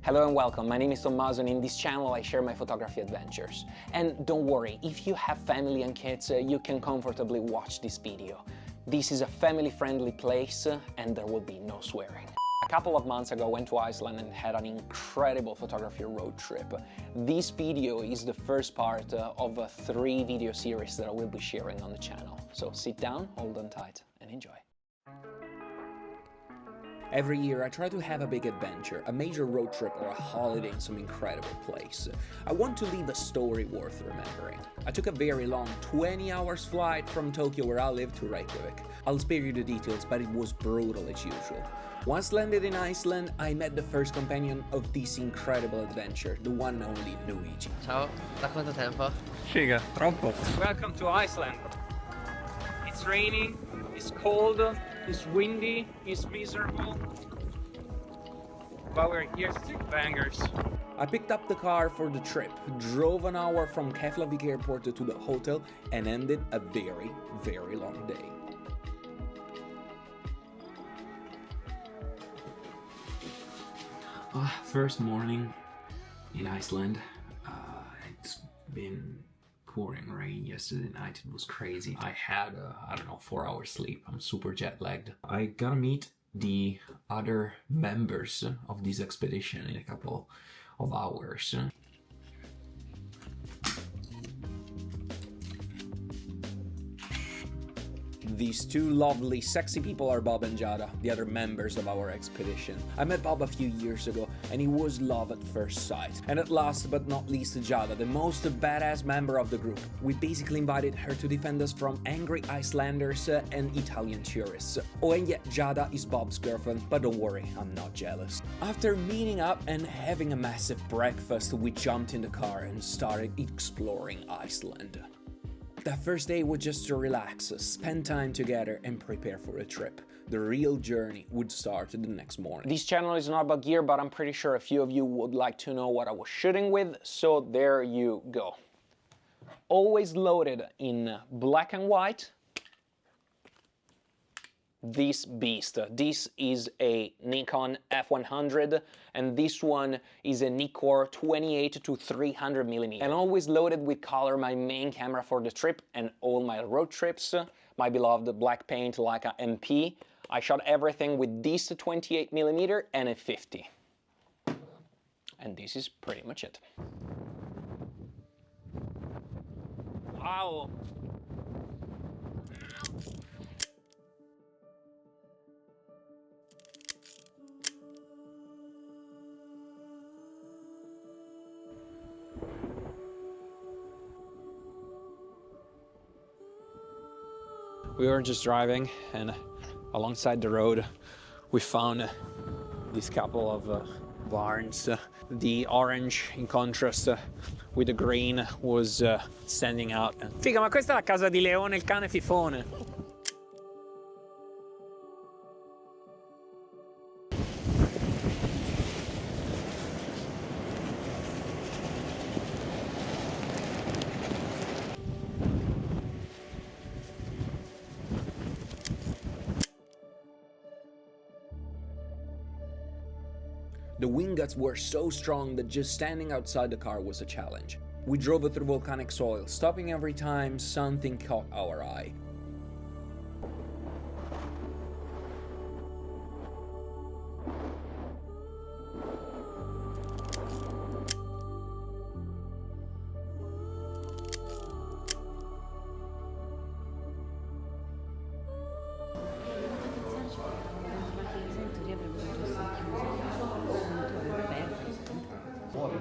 Hello and welcome, my name is Tommaso and in this channel I share my photography adventures. And don't worry, if you have family and kids, you can comfortably watch this video. This is a family-friendly place and there will be no swearing. A couple of months ago I went to Iceland and had an incredible photography road trip. This video is the first part of a 3 video series that I will be sharing on the channel. So sit down, hold on tight and enjoy. Every year I try to have a big adventure, a major road trip or a holiday in some incredible place. I want to leave a story worth remembering. I took a very long 20 hours flight from Tokyo where I live to Reykjavik. I'll spare you the details, but it was brutal as usual. Once landed in Iceland, I met the first companion of this incredible adventure, the one and only Luigi. Ciao, da quanto tempo? Figa, troppo. Welcome to Iceland. It's raining, it's cold, it's windy, it's miserable, but we're here to take bangers. I picked up the car for the trip, drove an hour from Keflavik airport to the hotel and ended a very, very long day. First morning in Iceland. It's been pouring rain yesterday night. It was crazy. I had I don't know, 4 hours sleep. I'm super jet lagged. I gotta meet the other members of this expedition in a couple of hours. These two lovely, sexy people are Bob and Giada, the other members of our expedition. I met Bob a few years ago, and he was love at first sight. And at last but not least, Giada, the most badass member of the group. We basically invited her to defend us from angry Icelanders and Italian tourists. Oh, and yet, Giada is Bob's girlfriend, but don't worry, I'm not jealous. After meeting up and having a massive breakfast, we jumped in the car and started exploring Iceland. That first day was just to relax, spend time together and prepare for the trip. The real journey would start the next morning. This channel is not about gear, but I'm pretty sure a few of you would like to know what I was shooting with, so there you go. Always loaded in black and white. This beast. This is a Nikon F100 and this one is a Nikkor 28 to 300mm. And always loaded with color, my main camera for the trip and all my road trips, my beloved black paint Leica MP. I shot everything with this 28mm and a 50. And this is pretty much it. Wow! We were just driving and alongside the road we found this couple of barns. The orange in contrast with the green was standing out. Figa, ma questa è la casa di Leone, il cane fifone. The wind gusts were so strong that just standing outside the car was a challenge. We drove through volcanic soil, stopping every time something caught our eye.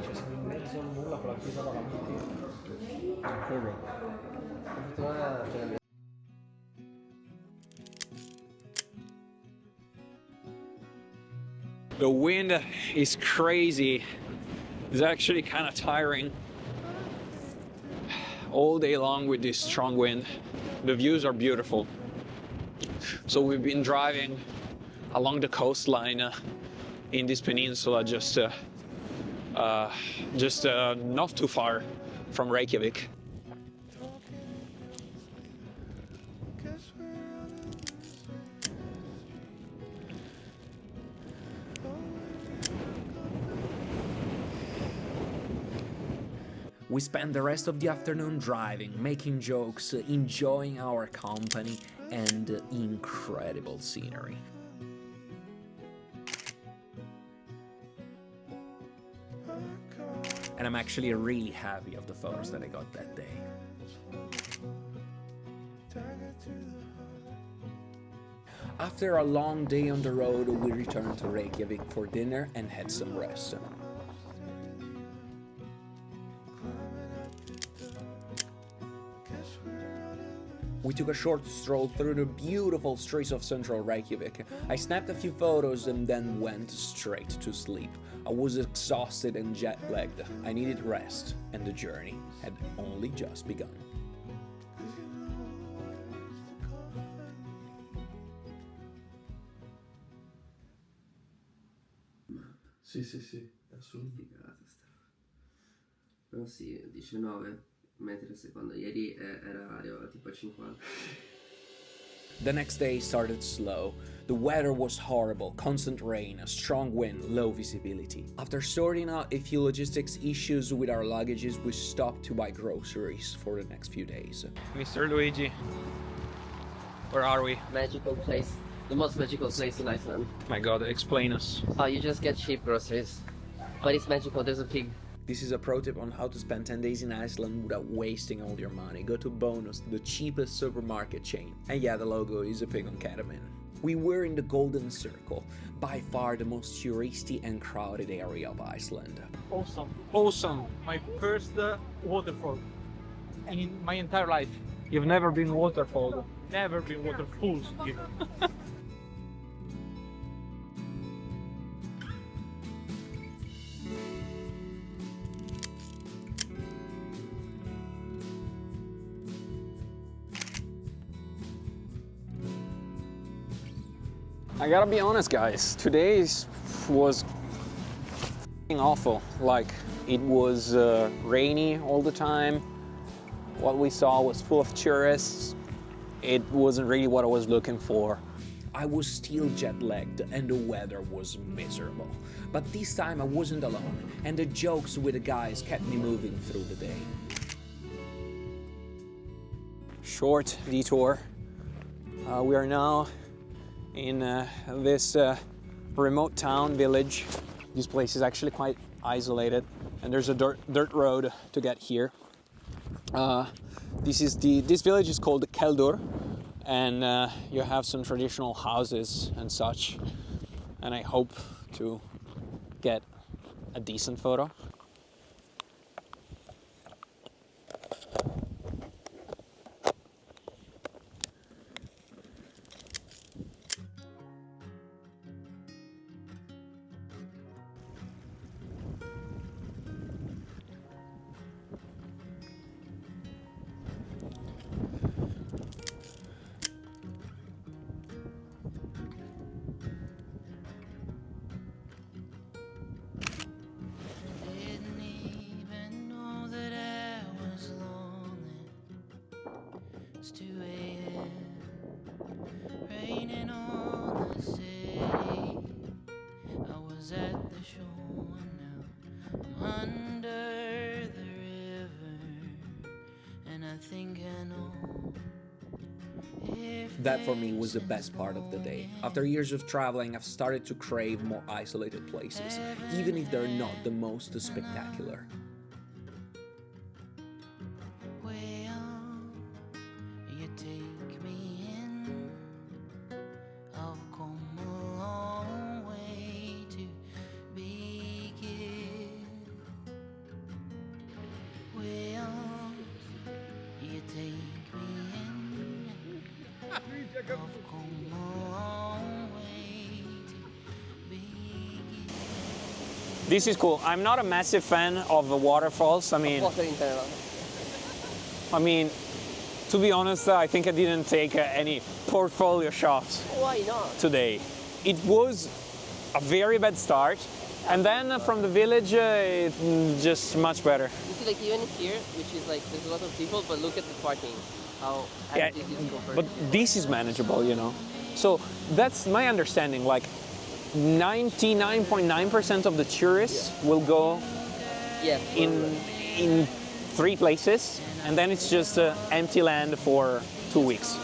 Ci siamo immersi al nulla con la chiesa davanti. The wind is crazy. It's actually kind of tiring. All day long with this strong wind. The views are beautiful. So we've been driving along the coastline in this peninsula just not too far from Reykjavik. We spent the rest of the afternoon driving, making jokes, enjoying our company and incredible scenery. And I'm actually really happy of the photos that I got that day. After a long day on the road, we returned to Reykjavik for dinner and had some rest. We took a short stroll through the beautiful streets of central Reykjavik. I snapped a few photos and then went straight to sleep. I was exhausted and jet-lagged. I needed rest, and the journey had only just begun. Sì, sì, sì, assolutamente. Figata sta. Però sì, 19 metri al secondo. Ieri era arrivava tipo a 50. The next day started slow. The weather was horrible, constant rain, a strong wind, low visibility. After sorting out a few logistics issues with our luggages, we stopped to buy groceries for the next few days. Mr. Luigi, where are we? Magical place. The most magical place in Iceland. My god, explain us. Oh, you just get cheap groceries. But it's magical, there's a pig. This is a pro tip on how to spend 10 days in Iceland without wasting all your money. Go to Bonus, the cheapest supermarket chain. And yeah, the logo is a pig on ketamine. We were in the Golden Circle, by far the most touristy and crowded area of Iceland. Awesome. Awesome. My first waterfall in my entire life. You've never been waterfall. Never been waterfalls here. I gotta be honest, guys. Today's was awful. Like, it was rainy all the time. What we saw was full of tourists. It wasn't really what I was looking for. I was still jet-lagged and the weather was miserable. But this time I wasn't alone, and the jokes with the guys kept me moving through the day. Short detour. We are now in this remote town village. This place is actually quite isolated, and there's a dirt road to get here. This village is called Keldur, and you have some traditional houses and such. And I hope to get a decent photo. Didn't even know that I was lonely. It's 2 a.m. Raining on the city. I was at the shore now. I'm under the river, and I think I know. That for me was the best part of the day. After years of traveling, I've started to crave more isolated places, even if they're not the most spectacular. Well, you take me in. I've come a long way to begin. Well, you take me in. I've come a long way to begin. This is cool. I'm not a massive fan of the waterfalls. I mean, Water in general. to be honest, I think I didn't take any portfolio shots Why not? today. It was a very bad start, and then from the village, just much better. You see, like even here, which is like there's a lot of people, but look at the parking. How Yeah, empty it is compared. but this is manageable, you know. So that's my understanding. Like 99.9% of the tourists will go yeah, in 3 places, and then it's just empty land for 2 weeks.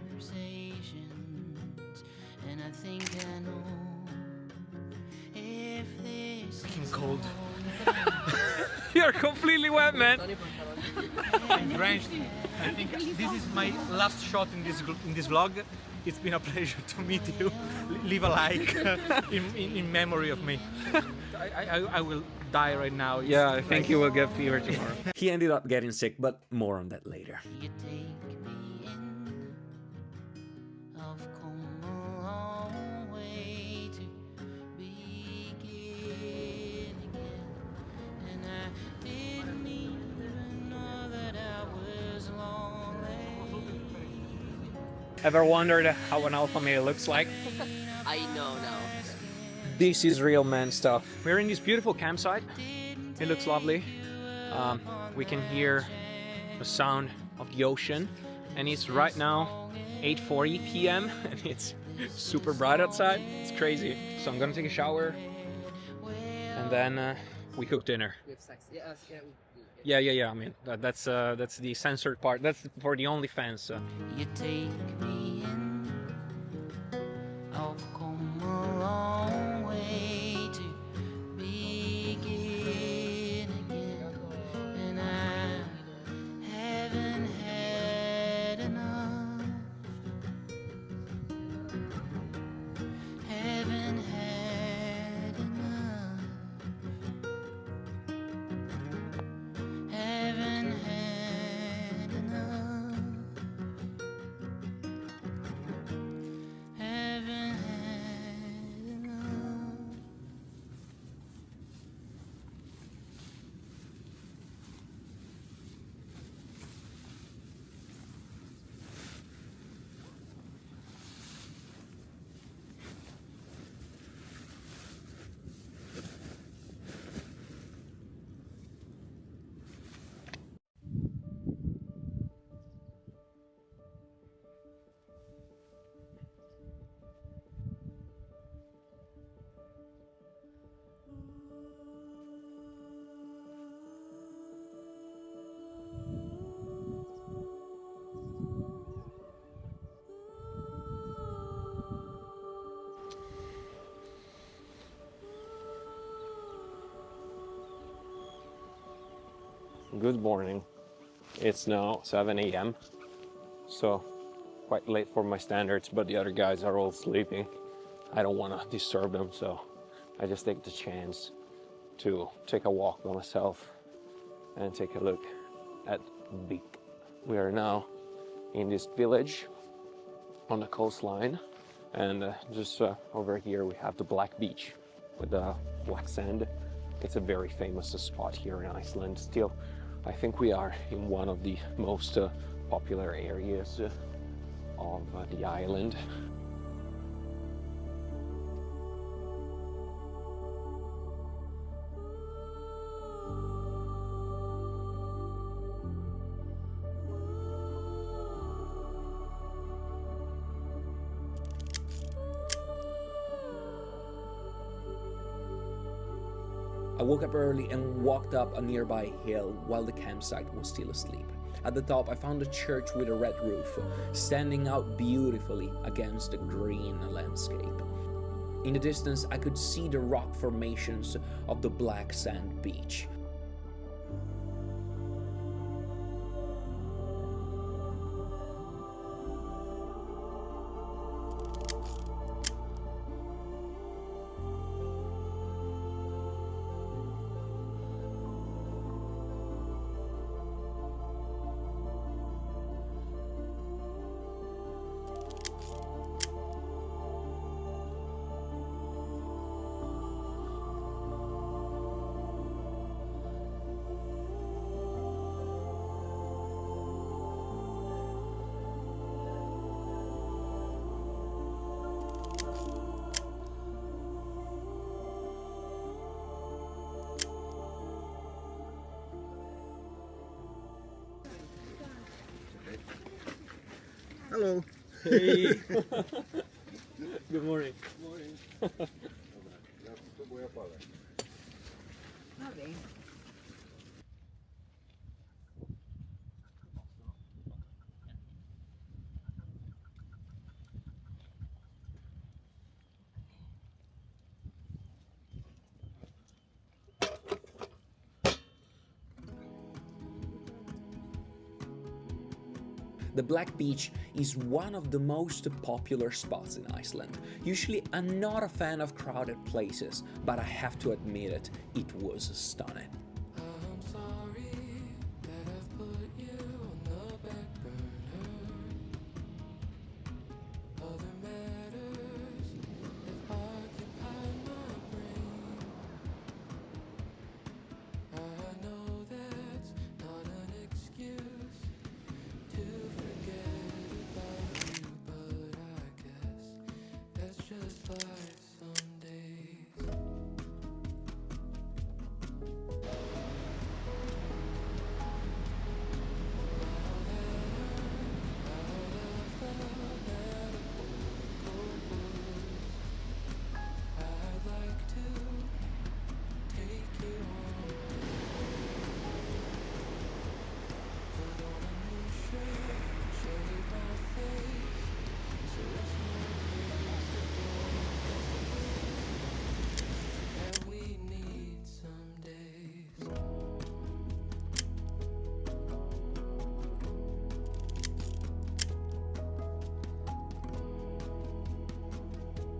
Conversations, and I think I know if this is Cold. You're completely wet, man. I'm drenched. I think this is my last shot in this vlog. It's been a pleasure to meet you. Leave a like in memory of me. I will die right now. It's Yeah, I think you will get fever tomorrow. He ended up getting sick, but more on that later. you take me in. I've come a long way to begin again, and I didn't even know that I was lonely. Ever wondered how an alpha male looks like? I know now. This is real man stuff. We're in this beautiful campsite. It looks lovely. We can hear the sound of the ocean, and it's right now 8:40 p.m. and it's super bright outside. It's crazy. So I'm gonna take a shower, and then we cook dinner. We have sex. Yeah, Yeah. I mean, that's the censored part. That's for the OnlyFans. You take me in. I've come a long way to begin again, and I haven't had enough. Haven't had enough. Haven't had enough. Haven't had enough. Good morning. It's now 7 a.m. So quite late for my standards, but the other guys are all sleeping. I don't want to disturb them, so I just take the chance to take a walk by myself and take a look at Beak. We are now in this village on the coastline, and just over here we have the black beach with the black sand. It's a very famous spot here in Iceland. Still, I think we are in one of the most popular areas of the island. I woke up early and walked up a nearby hill while the campsite was still asleep. At the top, I found a church with a red roof, standing out beautifully against the green landscape. In the distance, I could see the rock formations of the black sand beach. Hello. Hey. Good morning. The Black Beach is one of the most popular spots in Iceland. Usually I'm not a fan of crowded places, but I have to admit it was stunning.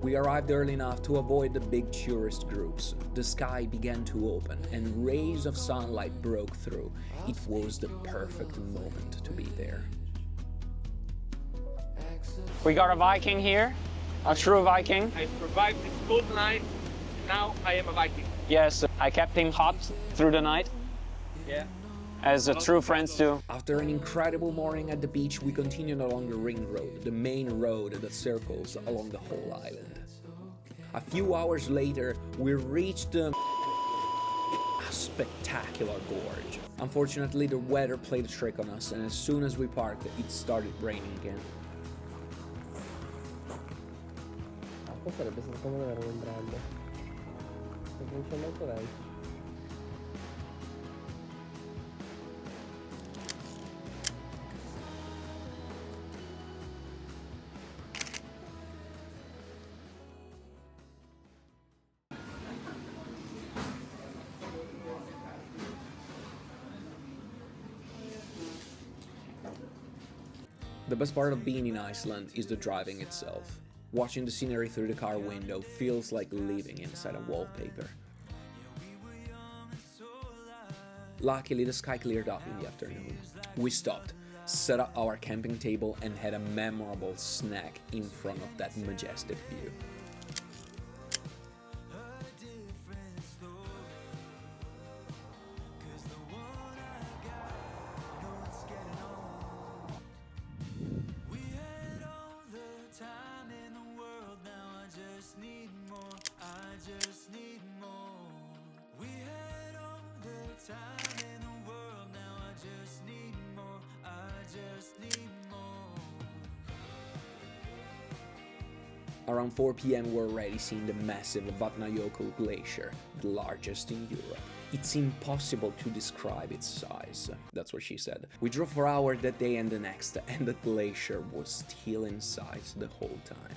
We arrived early enough to avoid the big tourist groups. The sky began to open and rays of sunlight broke through. It was the perfect moment to be there. We got a Viking here, a true Viking. I survived this cold night. Now I am a Viking. Yes, I kept him hot through the night. Yeah. As true friends do. After an incredible morning at the beach, we continued along the ring road, the main road that circles along the whole island. A few hours later, we reached a spectacular gorge. Unfortunately, the weather played a trick on us, and as soon as we parked, it started raining again. Poi sarebbe stato comodo avere un ombrello. Perché non c'è molto vento. The best part of being in Iceland is the driving itself. Watching the scenery through the car window feels like living inside a wallpaper. Luckily, the sky cleared up in the afternoon. We stopped, set up our camping table and had a memorable snack in front of that majestic view. Around 4 p.m. we're already seeing the massive Vatnajökull glacier, the largest in Europe. It's impossible to describe its size, that's what she said. We drove for hours that day and the next, and the glacier was still in sight the whole time.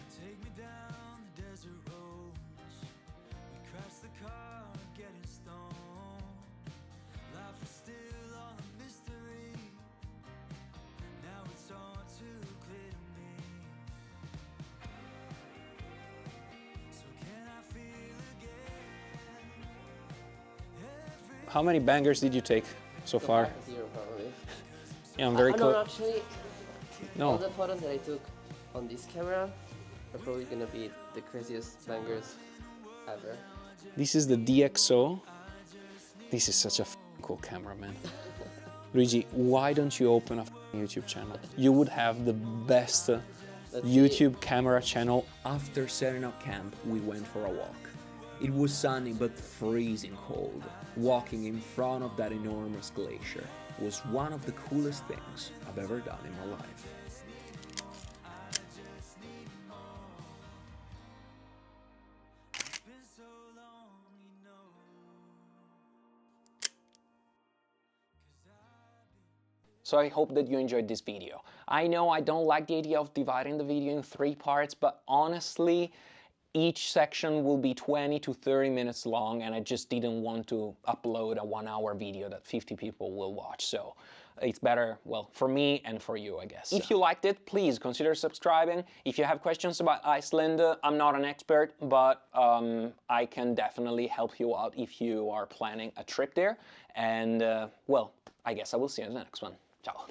How many bangers did you take so far? 0 probably. Yeah, I'm very No, close. actually, No. all the photos that I took on this camera are probably gonna be the craziest bangers ever. This is the DxO. This is such a cool camera, man. Luigi, why don't you open a YouTube channel? You would have the best YouTube camera channel. After setting up camp, we went for a walk. It was sunny but freezing cold. Walking in front of that enormous glacier was one of the coolest things I've ever done in my life. So I hope that you enjoyed this video. I know I don't like the idea of dividing the video in 3 parts, but honestly, Each section will be 20 to 30 minutes long, and I just didn't want to upload a 1-hour video that 50 people will watch. So it's better, well, for me and for you, I guess. If you liked it, please consider subscribing. If you have questions about Iceland, I'm not an expert, but I can definitely help you out if you are planning a trip there. And, well, I guess I will see you in the next one. Ciao.